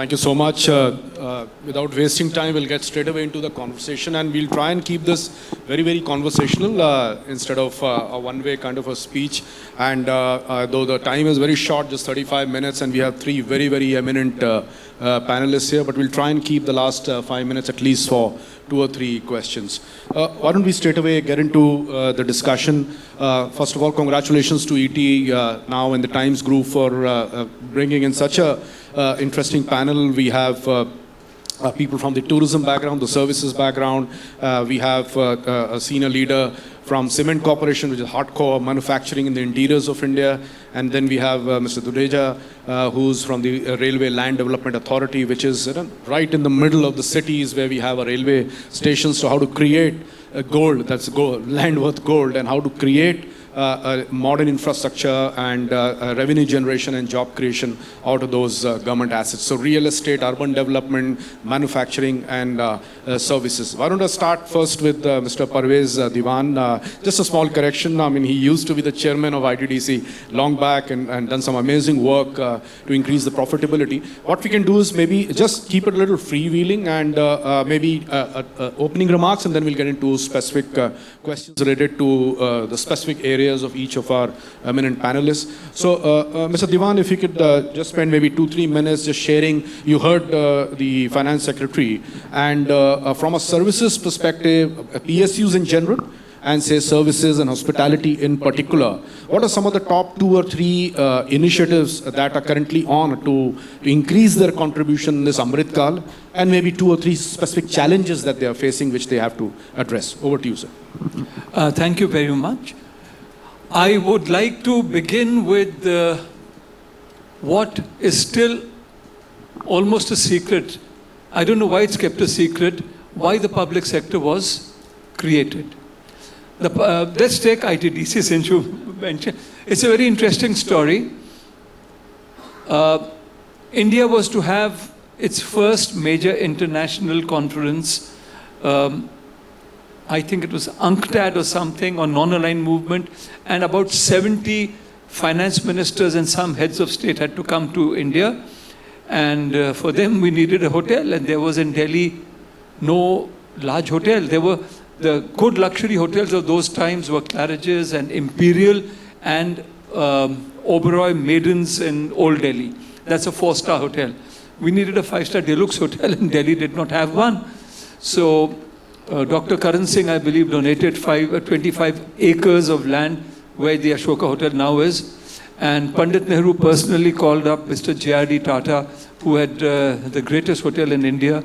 Thank you so much. Without wasting time, we'll get straight away into the conversation, and we'll try and keep this very, very conversational instead of a one-way kind of a speech. And though the time is very short, just 35 minutes, and we have three very, very eminent panelists here, but we'll try and keep the last 5 minutes at least for 2 or 3 questions. Why don't we straight away get into the discussion. First of all, congratulations to ETNow and the Times Group for bringing in such a interesting panel. We have people from the tourism background, the services background. We have a senior leader from Cement Corporation, which is hardcore manufacturing in the interiors of India. And then we have Mr. Dudeja, who's from the Railway Land Development Authority, which is right in the middle of the cities where we have a railway stations. So how to create gold, that's gold, land worth gold, and how to create a modern infrastructure and revenue generation and job creation out of those government assets. So real estate, urban development, manufacturing, and services. Why don't I start first with Mr. Parvez Dewan. Just a small correction. I mean, he used to be the chairman of ITDC long back and done some amazing work to increase the profitability. What we can do is maybe just keep it a little freewheeling and maybe opening remarks, and then we'll get into specific questions related to the specific areas of each of our eminent panelists. So, Mr. Dewan, if you could just spend maybe 2-3 minutes just sharing. You heard the Finance Secretary, and from a services perspective, PSUs in general, and say services and hospitality in particular, what are some of the top 2 or 3 initiatives that are currently on to increase their contribution in this Amrit Kaal, and maybe 2 or 3 specific challenges that they are facing which they have to address? Over to you, sir. Thank you very much. I would like to begin with what is still almost a secret. I don't know why it's kept a secret, why the public sector was created. Let's take ITDC, since you mentioned. It's a very interesting story. India was to have its first major international conference. I think it was UNCTAD or something, on non-aligned movement, and about 70 finance ministers and some heads of state had to come to India. And for them, we needed a hotel, and there was in Delhi no large hotel. There were the good luxury hotels of those times were Claridge's and Imperial and Oberoi Maidens in Old Delhi. That's a 4-star hotel. We needed a 5-star deluxe hotel, and Delhi did not have one. So Dr. Karan Singh, I believe, donated 25 acres of land where the Ashoka Hotel now is. And Pandit Nehru personally called up Mr. J.R.D. Tata, who had the greatest hotel in India,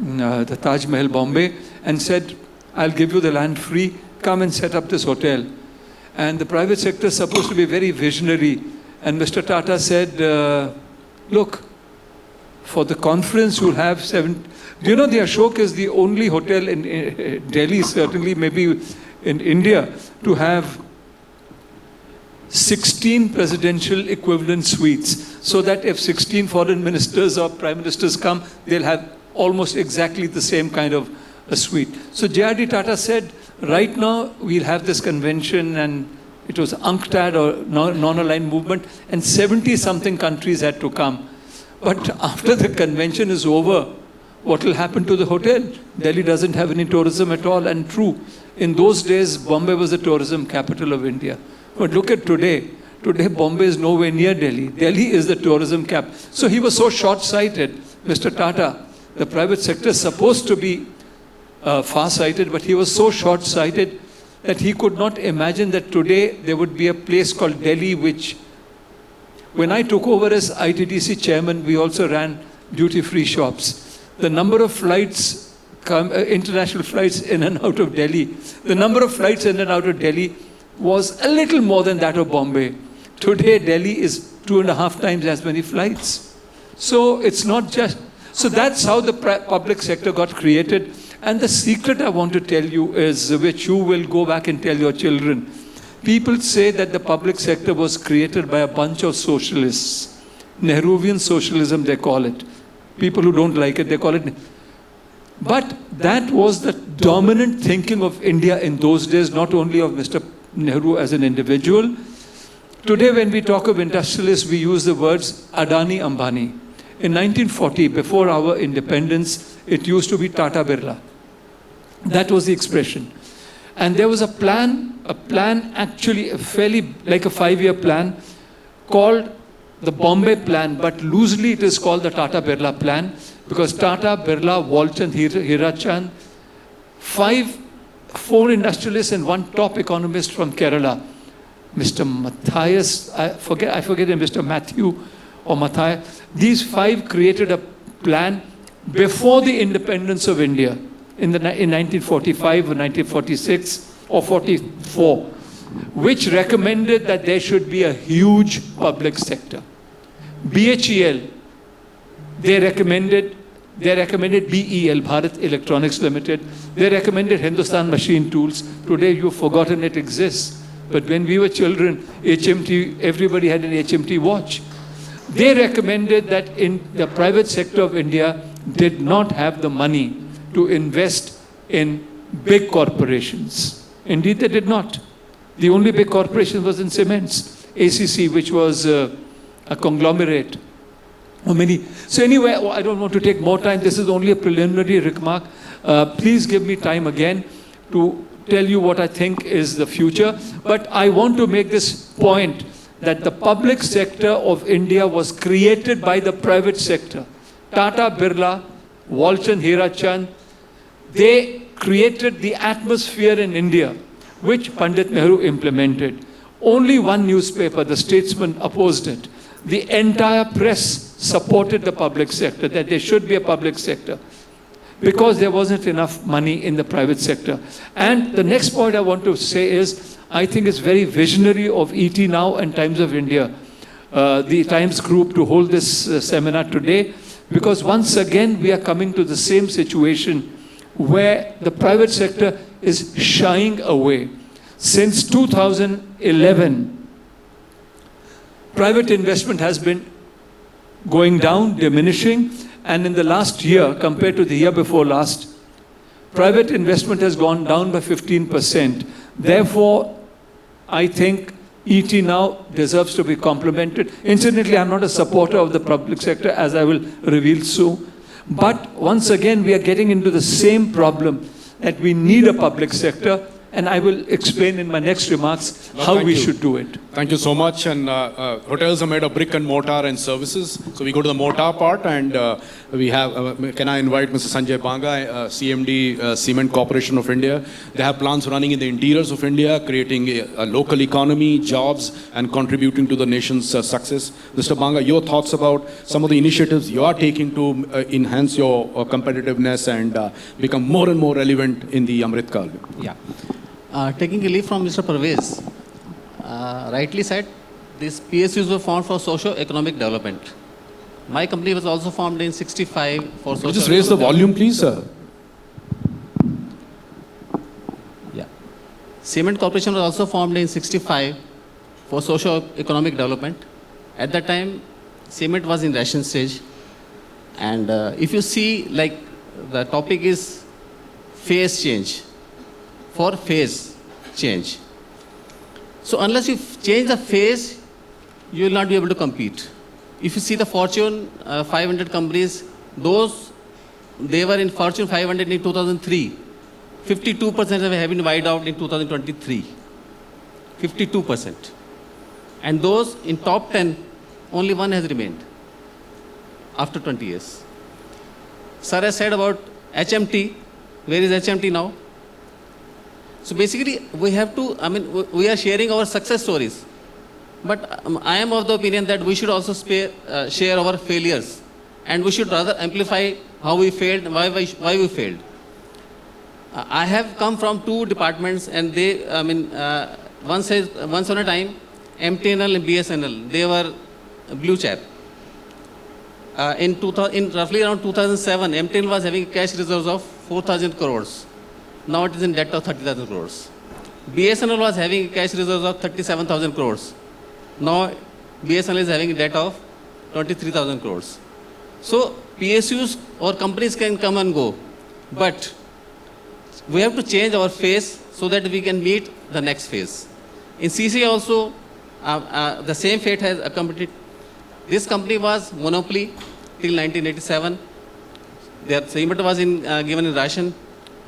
the Taj Mahal, Bombay, and said, I'll give you the land free, come and set up this hotel. And the private sector is supposed to be very visionary. And Mr. Tata said, look, for the conference you'll have 7... Do you know the Ashok is the only hotel in Delhi, certainly maybe in India, to have 16 presidential equivalent suites, so that if 16 foreign ministers or prime ministers come, they'll have almost exactly the same kind of a suite. So J.R.D. Tata said, right now we'll have this convention, and it was UNCTAD or non-aligned movement, and 70-something countries had to come. But after the convention is over, what will happen to the hotel? Delhi doesn't have any tourism at all. And true, in those days, Bombay was the tourism capital of India. But look at today. Today, Bombay is nowhere near Delhi. Delhi is the tourism capital. So he was so short-sighted. Mr. Tata, the private sector is supposed to be far-sighted, but he was so short-sighted that he could not imagine that today there would be a place called Delhi, which, when I took over as ITDC chairman, we also ran duty-free shops. The number of flights, international flights in and out of Delhi, the number of flights in and out of Delhi was a little more than that of Bombay. Today, Delhi is 2.5 times as many flights. So it's not just... So that's how the public sector got created. And the secret I want to tell you is, which you will go back and tell your children. People say that the public sector was created by a bunch of socialists. Nehruvian socialism, they call it. People who don't like it, they call it. But that was the dominant thinking of India in those days, not only of Mr. Nehru as an individual. Today, when we talk of industrialists, we use the words Adani, Ambani. In 1940, before our independence, it used to be Tata Birla. That was the expression. And there was a plan actually fairly like a 5-year plan called the Bombay Plan, but loosely it is called the Tata Birla Plan, because Tata, Birla, Walton, Hirachand, 4 industrialists and 1 top economist from Kerala, Mr. Matthias, I forget him, Mr. Matthew or Matthias. These 5 created a plan before the independence of India in 1945 or 1946 or 44, which recommended that there should be a huge public sector. BHEL, they recommended BEL, Bharat Electronics Limited. They recommended Hindustan Machine Tools. Today you've forgotten it exists. But when we were children, HMT, everybody had an HMT watch. They recommended that in the private sector of India did not have the money to invest in big corporations. Indeed, they did not. The only big corporation was in cements. ACC, which was a conglomerate. So anyway, I don't want to take more time. This is only a preliminary remark. Please give me time again to tell you what I think is the future. But I want to make this point that the public sector of India was created by the private sector. Tata, Birla, Walton, Hirachand, they created the atmosphere in India, which Pandit Nehru implemented. Only one newspaper, The Statesman, opposed it. The entire press supported the public sector, that there should be a public sector, because there wasn't enough money in the private sector. And the next point I want to say is, I think it's very visionary of ETNow and Times of India, the Times Group, to hold this seminar today, because once again we are coming to the same situation where the private sector is shying away. Since 2011, private investment has been going down, diminishing, and in the last year, compared to the year before last, private investment has gone down by 15%. Therefore, I think ETNow deserves to be complimented. Incidentally, I'm not a supporter of the public sector, as I will reveal soon. But once again, we are getting into the same problem, that we need a public sector, and I will explain in my next remarks how we should do it. Thank you so much. And hotels are made of brick and mortar and services. So we go to the mortar part, and we have, can I invite Mr. Sanjay Banga, CMD, Cement Corporation of India. They have plants running in the interiors of India, creating a local economy, jobs, and contributing to the nation's success. Mr. Banga, your thoughts about some of the initiatives you are taking to enhance your competitiveness and become more and more relevant in the Amrit Kaal. Yeah. Taking a leaf from Mr. Parvez, rightly said, these PSUs were formed for socio-economic development. My company was also formed in 65 for socio-economic. Just raise the volume, please, sir. Yeah. Cement Corporation was also formed in 65 for socio-economic development. At that time, cement was in ration stage. And if you see, like, the topic is phase change. For phase change. So unless you change the phase, you will not be able to compete. If you see the Fortune 500 companies, they were in Fortune 500 in 2003. 52% have been wiped out in 2023. 52%. And those in top 10, only one has remained after 20 years. Sir has said about HMT. Where is HMT now? So basically, we have to, we are sharing our success stories. But I am of the opinion that we should also share our failures. And we should rather amplify how we failed, why we failed. I have come from 2 departments, and they, once on a time, MTNL and BSNL, they were blue chap. In roughly around 2007, MTNL was having cash reserves of 4,000 crores. Now it is in debt of 30,000 crores. BSNL was having cash reserves of 37,000 crores. Now BSNL is having a debt of 23,000 crores. So PSUs or companies can come and go, but we have to change our phase so that we can meet the next phase. In CCA also, the same fate has accompanied. This company was monopoly, till 1987. Their cement was given in ration.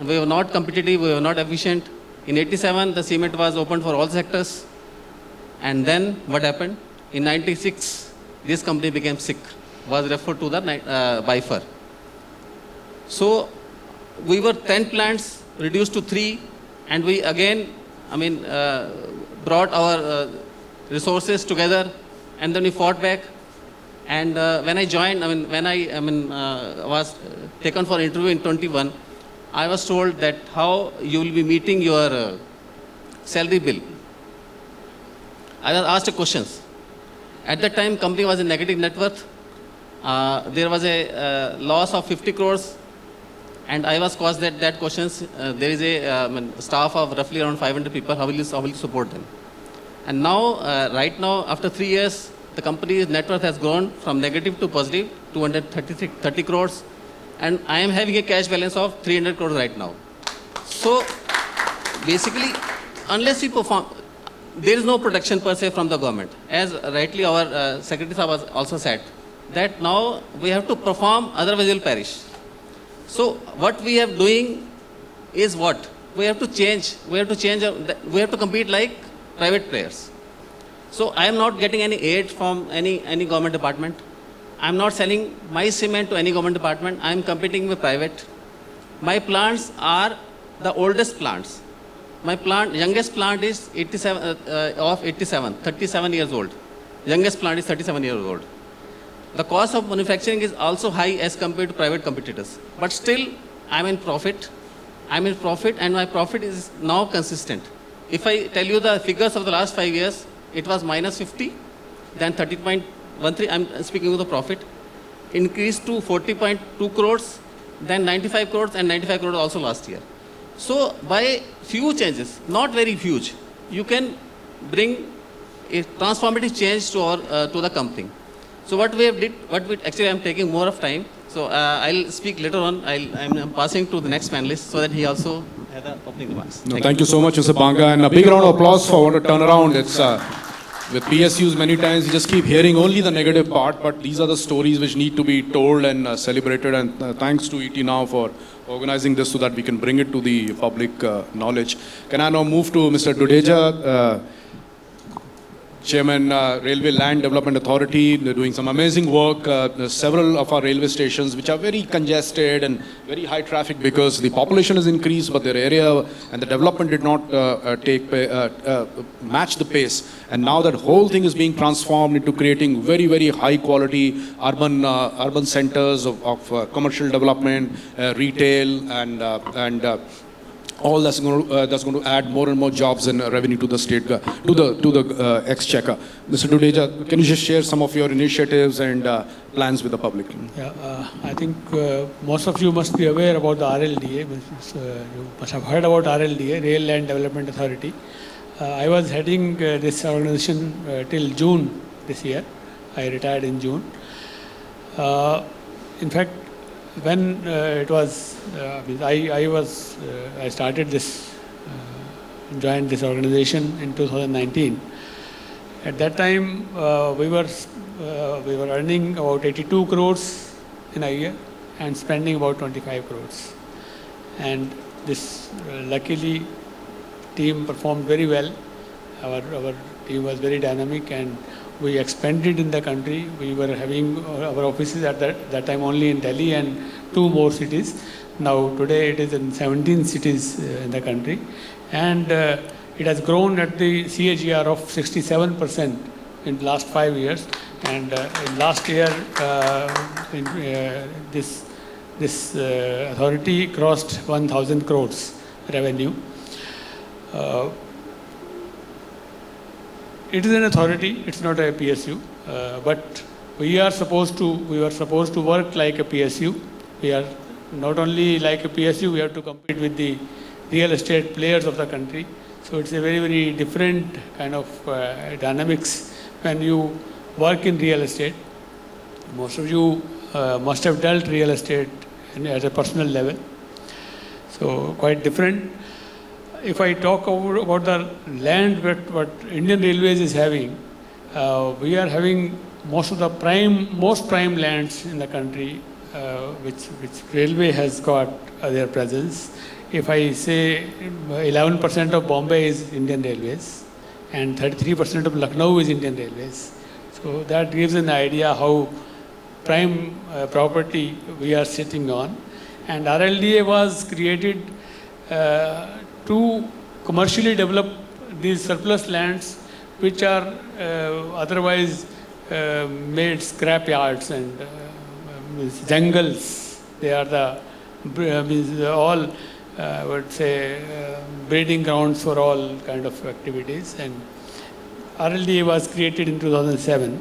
We were not competitive, we were not efficient. In 87, the cement was opened for all sectors. And then what happened? In 96, this company became sick, was referred to the BIFER. So we were 10 plants, reduced to 3, and we again, brought our resources together, and then we fought back. And when I joined, when I was taken for interview in 21, I was told that how you will be meeting your salary bill. I was asked questions. At that time, company was in negative net worth. There was a loss of 50 crores. And I was asked that questions. There is a staff of roughly around 500 people. How will you support them? And now, right now, after 3 years, the company's net worth has grown from negative to positive, 230 crores. And I am having a cash balance of 300 crores right now. So, basically, unless we perform, there is no protection per se from the government. As rightly our Secretary Sahab was also said, that now we have to perform, otherwise we will perish. So, what we are doing is what? We have to change. We have to compete like private players. So, I am not getting any aid from any government department. I am not selling my cement to any government department. I am competing with private. My plants are the oldest plants. My youngest plant is 37 years old. Youngest plant is 37 years old. The cost of manufacturing is also high as compared to private competitors. But still, I'm in profit. And my profit is now consistent. If I tell you the figures of the last 5 years, it was minus 50, then 30.13, I'm speaking of the profit, increased to 40.2 crores, then 95 crores, and 95 crores also last year. So, by few changes, not very huge, you can bring a transformative change to the company. So, actually I'm taking more of time. So, I'll speak later on. I'm passing to the next panelist so that he also has the opening remarks. No, thank you so much, Mr. Banga, and a big round of applause for what a turnaround. It's with PSUs many times we just keep hearing only the negative part, but these are the stories which need to be told and celebrated. And thanks to ETNow for organizing this so that we can bring it to the public knowledge. Can I now move to Mr. Dudeja, Chairman, Railway Land Development Authority. They're doing some amazing work. Several of our railway stations which are very congested and very high traffic because the population has increased, but their area and the development did not match the pace. And now that whole thing is being transformed into creating very, very high quality urban centers of commercial development, retail, and all that's going to add more and more jobs and revenue to the state, to the exchequer. Mr. Dudeja, can you just share some of your initiatives and plans with the public? Yeah, I think most of you must be aware about the RLDA. You must have heard about RLDA, Rail Land Development Authority. I was heading this organization till June this year. I retired in June. In fact, when it was, I started this, joined this organization in 2019. At that time, we were earning about 82 crores in a year and spending about 25 crores. And this, luckily, team performed very well. Our team was very dynamic and we expanded in the country. We were having our offices at that time only in Delhi and 2 more cities. Now today it is in 17 cities in the country. And it has grown at the CAGR of 67% in the last 5 years. And in last year, this authority crossed 1,000 crores revenue. It is an authority, it's not a PSU, but we were supposed to work like a PSU. We are not only like a PSU, we have to compete with the real estate players of the country. So it's a very, very different kind of dynamics when you work in real estate. Most of you must have dealt real estate at a personal level. So quite different. If I talk about the land what Indian Railways is having, we are having most prime lands in the country, which railway has got their presence. If I say 11% of Bombay is Indian Railways and 33% of Lucknow is Indian Railways. So that gives an idea how prime property we are sitting on. And RLDA was created to commercially develop these surplus lands which are otherwise made scrap yards and jungles. They are all I would say breeding grounds for all kind of activities. And RLDA was created in 2007,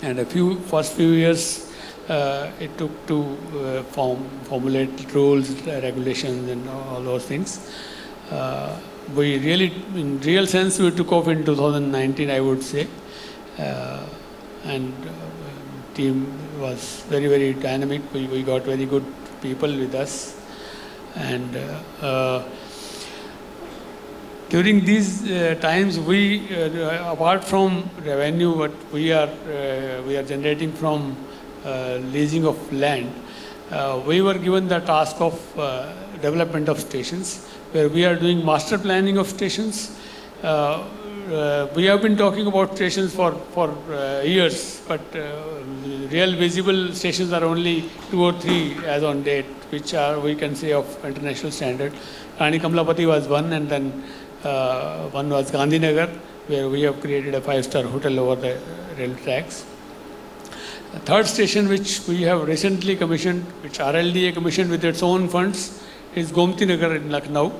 and first few years it took to formulate rules, regulations, and all those things. We really, in real sense, we took off in 2019, I would say, and team was very, very dynamic. We got very good people with us. And during these times, we, apart from revenue, what we are generating from leasing of land, we were given the task of development of stations, where we are doing master planning of stations. We have been talking about stations for years, but real visible stations are only 2 or 3 as on date, which are, we can say, of international standard. Rani Kamlapati was one, and then one was Gandhinagar, where we have created a 5-star hotel over the rail tracks. The third station, which we have recently commissioned, which RLDA commissioned with its own funds, is Gomti Nagar in Lucknow.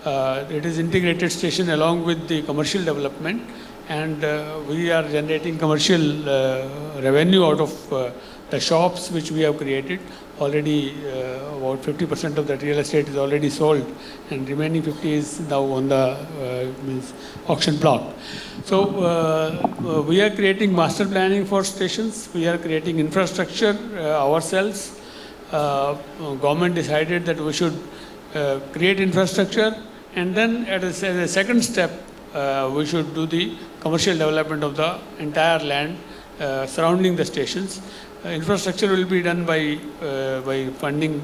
It is integrated station along with the commercial development, and we are generating commercial revenue out of the shops which we have created. Already about 50% of that real estate is already sold, and remaining 50 is now on the auction block. So we are creating master planning for stations. We are creating infrastructure ourselves. Government decided that we should create infrastructure, and then as a second step, we should do the commercial development of the entire land surrounding the stations. Infrastructure will be done by funding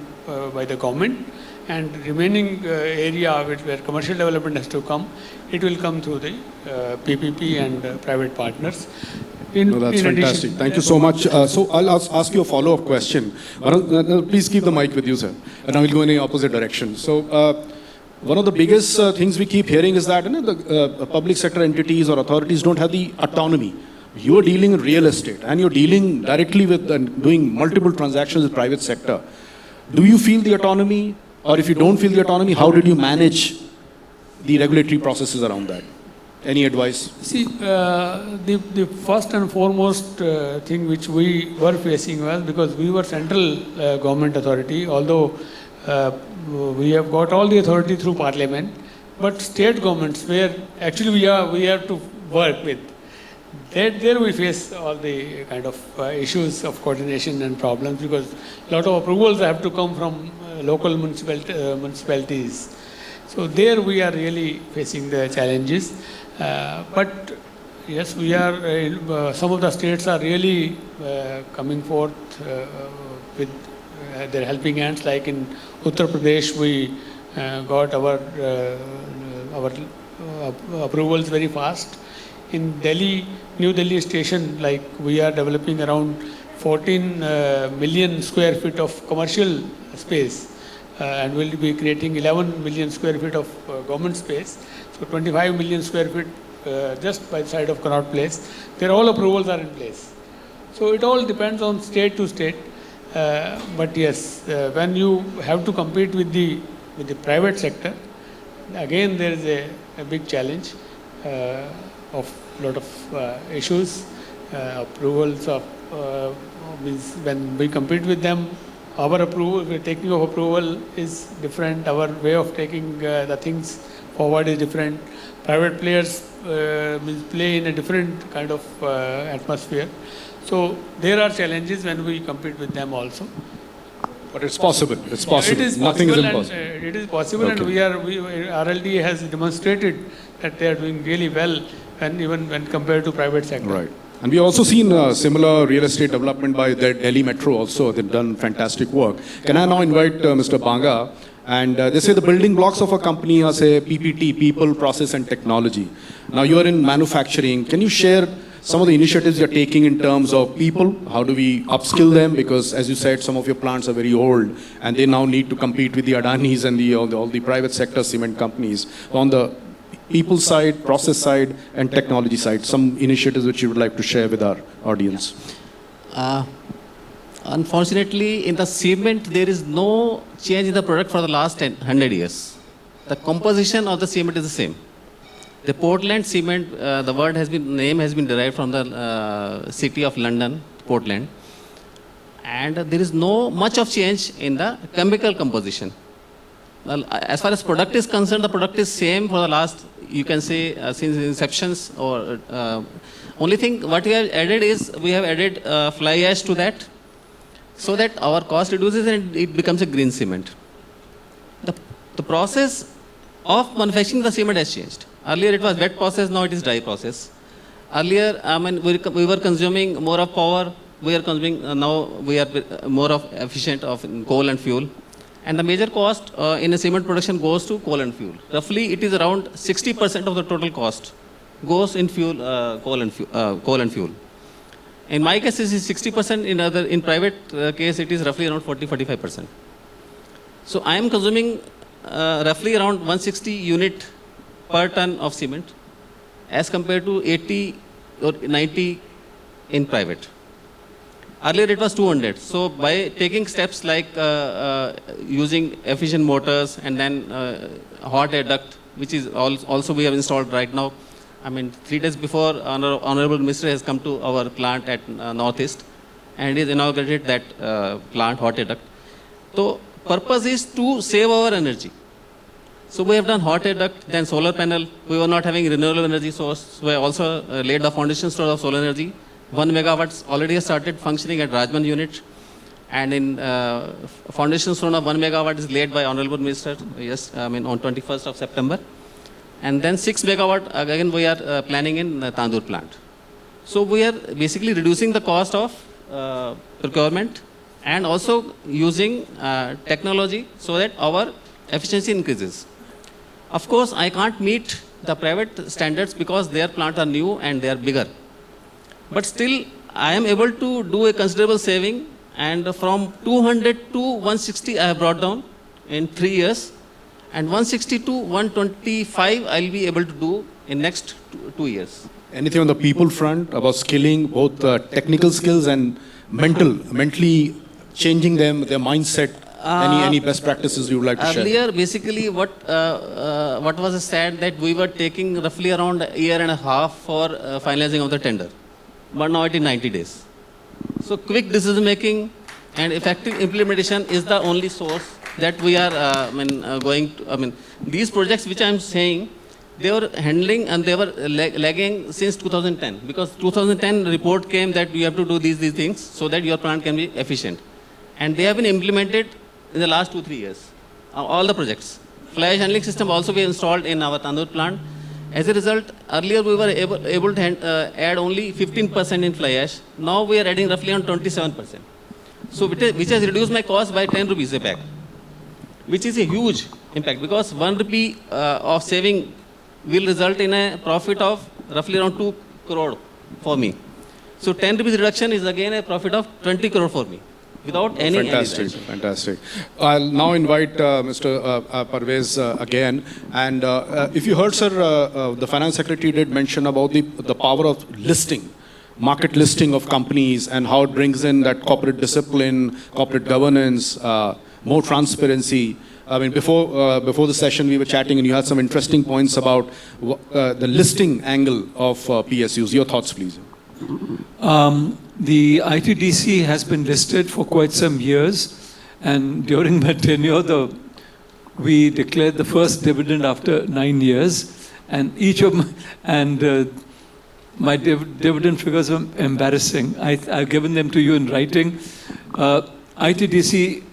by the government, and remaining area where commercial development has to come, it will come through the PPP and private partners. That's fantastic. Thank you so much. So I'll ask you a follow-up question. Please keep the mic with you, sir. And I will go in the opposite direction. So one of the biggest things we keep hearing is that the public sector entities or authorities don't have the autonomy. You are dealing in real estate, and you're dealing directly with and doing multiple transactions with private sector. Do you feel the autonomy? Or if you don't feel the autonomy, how did you manage the regulatory processes around that? Any advice? See, the first and foremost thing which we were facing was, because we were central government authority, although we have got all the authority through parliament, but state governments where actually we have to work with, there we face all the kind of issues of coordination and problems, because a lot of approvals have to come from local municipalities. So there we are really facing the challenges. But yes, we are, some of the states are really coming forth with their helping hands. Like in Uttar Pradesh, we got our approvals very fast. In Delhi, New Delhi station, like we are developing around 14 million square feet of commercial space, and we'll be creating 11 million square feet of government space. So 25 million square feet just by the side of Connaught Place. Their all approvals are in place. So it all depends on state to state. But yes, when you have to compete with the private sector, again there is a big challenge of lot of issues. Approvals of means when we compete with them, our approval, taking of approval is different. Our way of taking the things forward is different. Private players play in a different kind of atmosphere. So there are challenges when we compete with them also. But it's possible. It's possible. It is Nothing is possible, impossible. and it is possible, Okay. and RLDA has demonstrated that they are doing really well, and even when compared to private sector. Right. And we've also seen similar real estate development by the Delhi Metro also. They've done fantastic work. Can I now invite Mr. Banga? And they say the building blocks of a company are, say, PPT, people, process, and technology. Now, you're in manufacturing. Can you share some of the initiatives you're taking in terms of people? How do we upskill them? Because, as you said, some of your plants are very old, and they now need to compete with the Adanis and all the private sector cement companies. On the people side, process side, and technology side, some initiatives which you would like to share with our audience. Unfortunately, in the cement, there is no change in the product for the last 100 years. The composition of the cement is the same. The Portland cement, the name has been derived from the city of London, Portland. And there is no much of change in the chemical composition. Well, as far as product is concerned, the product is same for the last, you can say, since inceptions. Or only thing what we have added is, we have added fly ash to that, so that our cost reduces and it becomes a green cement. The process of manufacturing the cement has changed. Earlier it was wet process, now it is dry process. Earlier, we were consuming more of power, we are consuming, now we are more of efficient of coal and fuel. And the major cost in a cement production goes to coal and fuel. Roughly it is around 60% of the total cost goes in fuel, coal and fuel. In my case, it is 60%. In private case, it is roughly around 40-45%. So I am consuming roughly around 160 unit per ton of cement, as compared to 80 or 90 in private. Earlier it was 200. So by taking steps like using efficient motors and then hot air duct, which is also we have installed right now. 3 days before, Honorable Minister has come to our plant at Northeast and is inaugurated that plant, hot air duct. So purpose is to save our energy. So we have done hot air duct, then solar panel. We were not having renewable energy source. So we also laid the foundation stone of solar energy. 1 megawatts already has started functioning at Rajman unit. And in foundation stone of 1 megawatt is laid by Honorable Minister, on 21st of September. And then 6 megawatt, again we are planning in Tandur plant. So we are basically reducing the cost of procurement and also using technology so that our efficiency increases. Of course, I can't meet the private standards because their plants are new and they are bigger. But still, I am able to do a considerable saving, and from 200 to 160 I have brought down in 3 years. And 160 to 125 I'll be able to do in next 2 years. Anything on the people front about skilling, both technical skills and mentally changing them, their mindset? Any best practices you would like to share? Earlier, basically, what was said that we were taking roughly around a year and a half for finalizing of the tender, but now it is 90 days. So quick decision making and effective implementation is the only source that we are going to. These projects which I am saying, they were handling and they were lagging since 2010, because 2010 report came that you have to do these things so that your plant can be efficient. And they have been implemented in the last 2-3 years, all the projects. Fly ash handling system also we installed in our Tandur plant. As a result, earlier we were able to add only 15% in fly ash. Now we are adding roughly on 27%. So which has reduced my cost by 10 rupees a bag, which is a huge impact, because 1 rupee of saving will result in a profit of roughly around 2 crore for me. So 10 rupees reduction is again a profit of 20 crore for me, without any Fantastic. I'll now invite Mr. Parvez again. And if you heard, sir, the Finance Secretary did mention about the power of listing, market listing of companies, and how it brings in that corporate discipline, corporate governance, more transparency. Before the session we were chatting and you had some interesting points about the listing angle of PSUs. Your thoughts, please. The ITDC has been listed for quite some years, and during my tenure, we declared the first dividend after 9 years, and my dividend figures are embarrassing. I've given them to you in writing. ITDC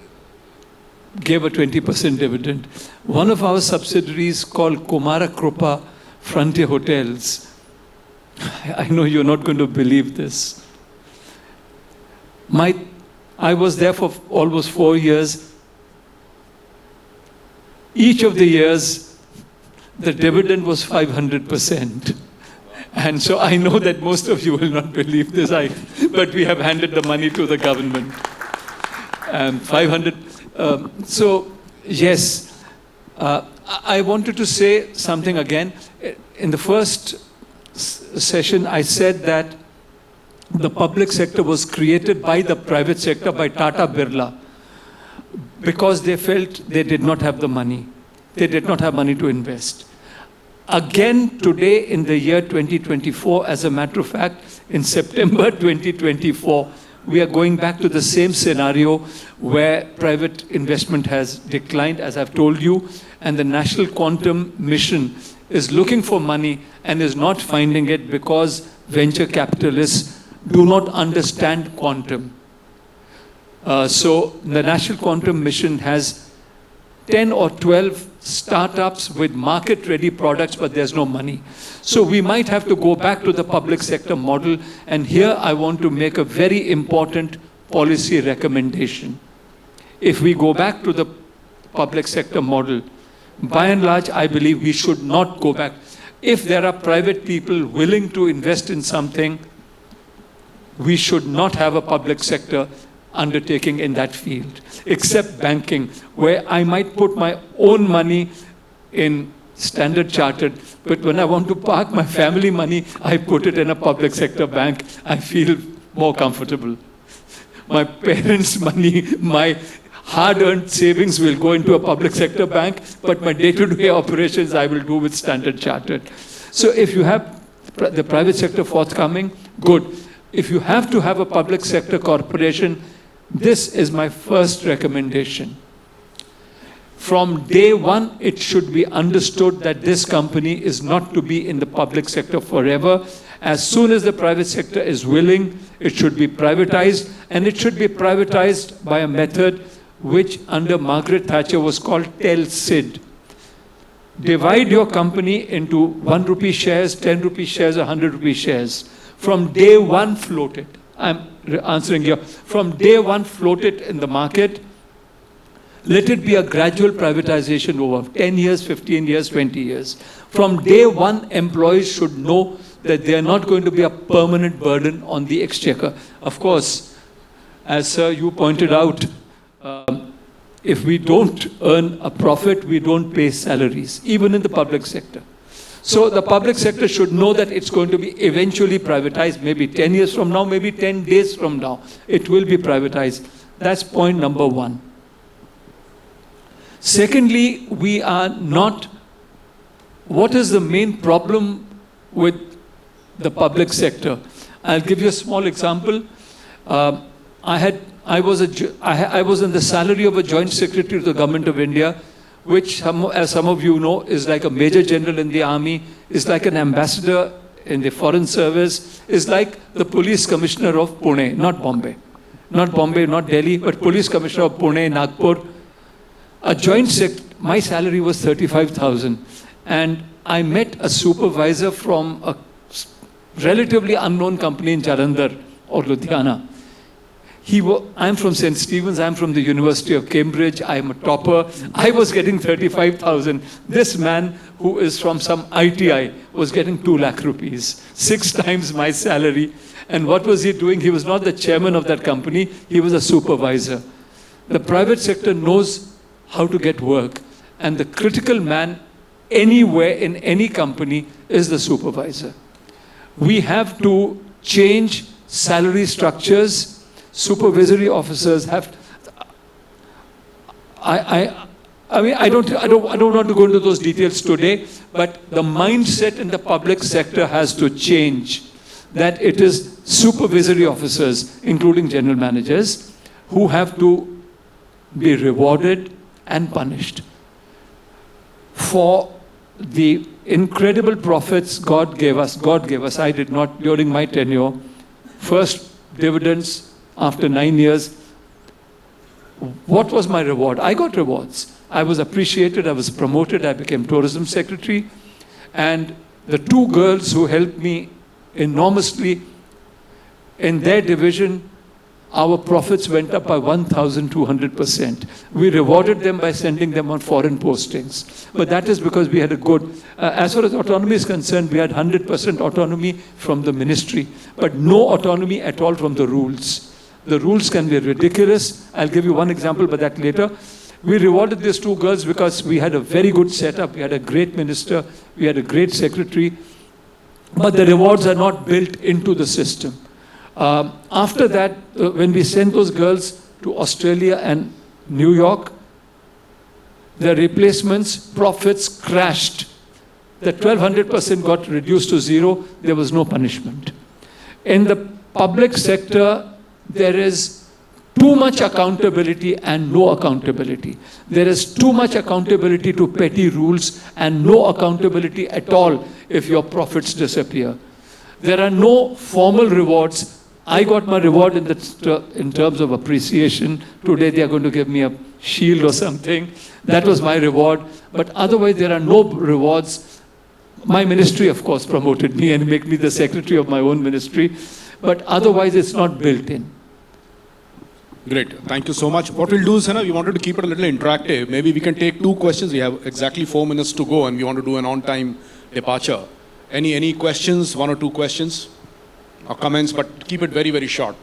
gave a 20% dividend. One of our subsidiaries called Kumara Krupa Frontier Hotels, I know you're not going to believe this. I was there for almost 4 years. Each of the years, the dividend was 500%. And so I know that most of you will not believe this, but we have handed the money to the government. 500. So, yes, I wanted to say something again. In the first session, I said that the public sector was created by the private sector, by Tata Birla, because they felt they did not have the money. They did not have money to invest. Again, today in the year 2024, as a matter of fact, in September 2024, we are going back to the same scenario where private investment has declined, as I've told you, and the National Quantum Mission is looking for money and is not finding it because venture capitalists do not understand quantum. So the National Quantum Mission has 10 or 12 startups with market-ready products, but there's no money. So we might have to go back to the public sector model, and here I want to make a very important policy recommendation. If we go back to the public sector model, by and large, I believe we should not go back. If there are private people willing to invest in something, we should not have a public sector undertaking in that field, except banking, where I might put my own money in Standard Chartered, but when I want to park my family money, I put it in a public sector bank. I feel more comfortable. My parents' money, my hard-earned savings will go into a public sector bank, but my day-to-day operations I will do with Standard Chartered. So if you have the private sector forthcoming, good. If you have to have a public sector corporation, this is my first recommendation. From day one, it should be understood that this company is not to be in the public sector forever. As soon as the private sector is willing, it should be privatized, and it should be privatized by a method which under Margaret Thatcher was called Tel-Sid. Divide your company into 1 rupee shares, 10 rupee shares, 100 rupee shares. From day one, float it. I'm answering here. From day one, float it in the market. Let it be a gradual privatization over 10 years, 15 years, 20 years. From day one, employees should know that they are not going to be a permanent burden on the exchequer. Of course, as you pointed out, if we don't earn a profit, we don't pay salaries, even in the public sector. So the public sector should know that it's going to be eventually privatized, maybe 10 years from now, maybe 10 days from now. It will be privatized. That's point number one. Secondly, we are not... What is the main problem with the public sector? I'll give you a small example. I was in the salary of a joint secretary to the government of India, which, as some of you know, is like a major general in the army, is like an ambassador in the foreign service, is like the police commissioner of Pune, not Bombay. Not Bombay, not Delhi, but police commissioner of Pune, Nagpur. A joint my salary was 35,000. And I met a supervisor from a relatively unknown company in Jalandhar or Ludhiana. I'm from St. Stephen's, I'm from the University of Cambridge, I'm a topper. I was getting 35,000. This man, who is from some ITI, was getting 2 lakh rupees, 6 times my salary. And what was he doing? He was not the chairman of that company, he was a supervisor. The private sector knows how to get work. And the critical man anywhere in any company is the supervisor. We have to change salary structures. Supervisory officers have... I mean, I don't want to go into those details today, but the mindset in the public sector has to change. That it is supervisory officers, including general managers, who have to be rewarded and punished for the incredible profits God gave us. God gave us. I did not during my tenure. First dividends after 9 years. What was my reward? I got rewards. I was appreciated, I was promoted, I became tourism secretary. And the 2 girls who helped me enormously. In their division, our profits went up by 1,200%. We rewarded them by sending them on foreign postings. But that is because we had a good, as far as autonomy is concerned, we had 100% autonomy from the ministry, but no autonomy at all from the rules. The rules can be ridiculous. I'll give you one example, but that later. We rewarded these two girls because we had a very good setup. We had a great minister. We had a great secretary. But the rewards are not built into the system. After that, when we sent those girls to Australia and New York, the replacements, profits crashed. The 1,200% got reduced to zero. There was no punishment. In the public sector, there is too much accountability and no accountability. There is too much accountability to petty rules and no accountability at all if your profits disappear. There are no formal rewards. I got my reward in terms of appreciation. Today they are going to give me a shield or something. That was my reward. But otherwise there are no rewards. My ministry, of course, promoted me and made me the secretary of my own ministry. But otherwise it's not built in. Great. Thank you so much. What we'll do is, we wanted to keep it a little interactive. Maybe we can take 2 questions. We have exactly 4 minutes to go and we want to do an on-time departure. Any questions? 1 or 2 questions or comments, but keep it very, very short.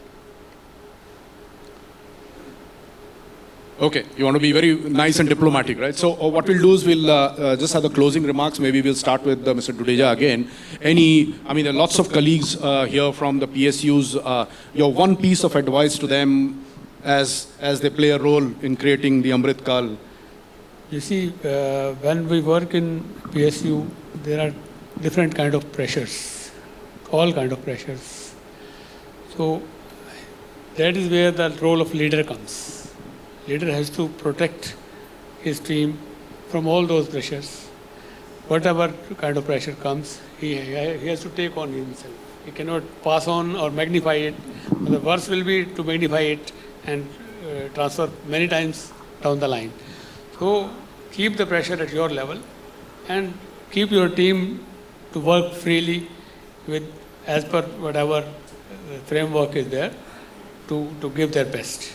Okay. You want to be very nice and diplomatic, right? So what we'll do is we'll just have the closing remarks. Maybe we'll start with Mr. Dudeja again. There are lots of colleagues here from the PSUs. Your one piece of advice to them as they play a role in creating the Amrit Kaal? You see, when we work in PSU, there are different kind of pressures, all kind of pressures. So that is where the role of leader comes. Leader has to protect his team from all those pressures. Whatever kind of pressure comes, he has to take on himself. He cannot pass on or magnify it. The worst will be to magnify it and transfer many times down the line. So keep the pressure at your level and keep your team to work freely with as per whatever framework is there to give their best.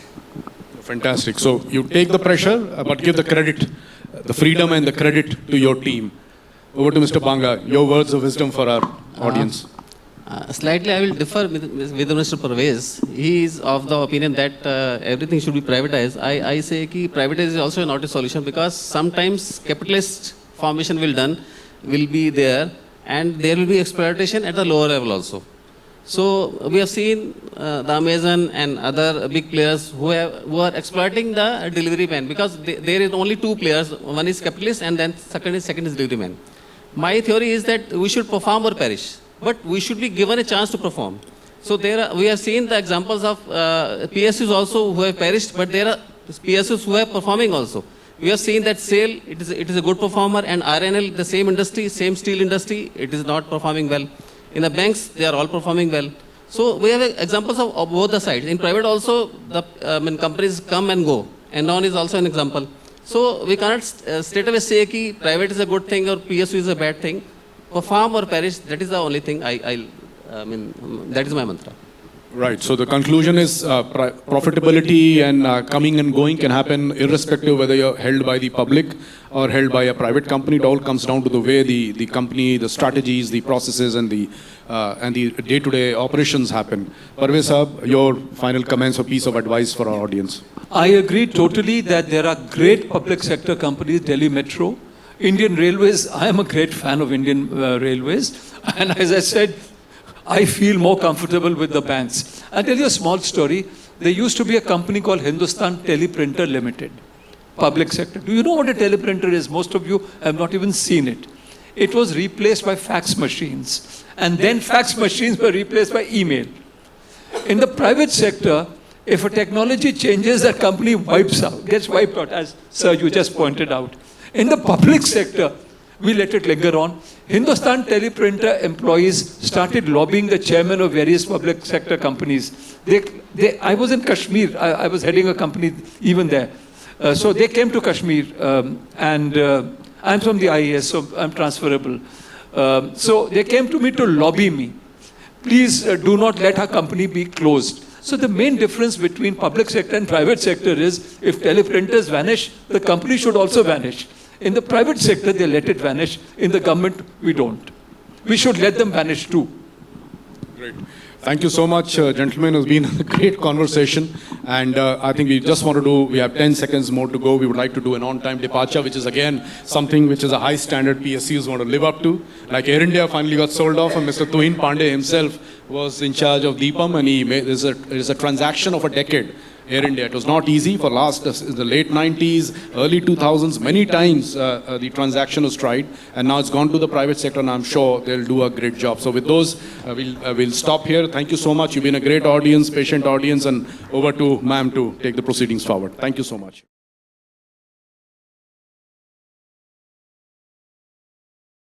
Fantastic. So you take the pressure, but give the credit, the freedom and the credit to your team. Over to Mr. Banga, your words of wisdom for our audience. Slightly, I will differ with Mr. Parvez. He is of the opinion that everything should be privatized. I say that privatization is also not a solution because sometimes capitalist formation will be there and there will be exploitation at the lower level also. So we have seen the Amazon and other big players who are exploiting the delivery man because there is only 2 players. One is capitalist and then second is delivery man. My theory is that we should perform or perish, but we should be given a chance to perform. So we have seen the examples of PSUs also who have perished, but there are PSUs who are performing also. We have seen that SAIL, it is a good performer, and RNL, the same industry, same steel industry, it is not performing well. In the banks, they are all performing well. So we have examples of both the sides. In private also, the companies come and go. Enron is also an example. So we cannot straight away say that private is a good thing or PSU is a bad thing. Perform or perish, that is the only thing that is my mantra. Right. So the conclusion is profitability and coming and going can happen irrespective whether you're held by the public or held by a private company. It all comes down to the way the company, the strategies, the processes and the day-to-day operations happen. Parvez Sahab, your final comments or piece of advice for our audience. I agree totally that there are great public sector companies, Delhi Metro, Indian Railways. I am a great fan of Indian Railways. And as I said, I feel more comfortable with the banks. I'll tell you a small story. There used to be a company called Hindustan Teleprinter Limited, public sector. Do you know what a teleprinter is? Most of you have not even seen it. It was replaced by fax machines. And then fax machines were replaced by email. In the private sector, if a technology changes, that company gets wiped out, as sir, you just pointed out. In the public sector, we let it linger on. Hindustan Teleprinter employees started lobbying the chairman of various public sector companies. I was in Kashmir. I was heading a company even there. So they came to Kashmir, and I'm from the IAS, so I'm transferable. So they came to me to lobby me. please do not let our company be closed. So the main difference between public sector and private sector is if teleprinters vanish, the company should also vanish. In the private sector, they let it vanish. In the government, we don't. We should let them vanish too. Great. Thank you so much, gentlemen. It's been a great conversation. And I think we have 10 seconds more to go. We would like to do an on-time departure, which is again something which is a high standard PSUs want to live up to. Like Air India finally got sold off, and Mr. Tuhin Pandey himself was in charge of Deepam, and he made this is a transaction of a decade. Air India. It was not easy for the late 90s, early 2000s. Many times the transaction was tried, and now it's gone to the private sector, and I'm sure they'll do a great job. So with those, we'll stop here. Thank you so much. You've been a great audience, patient audience, and over to ma'am to take the proceedings forward. Thank you so much.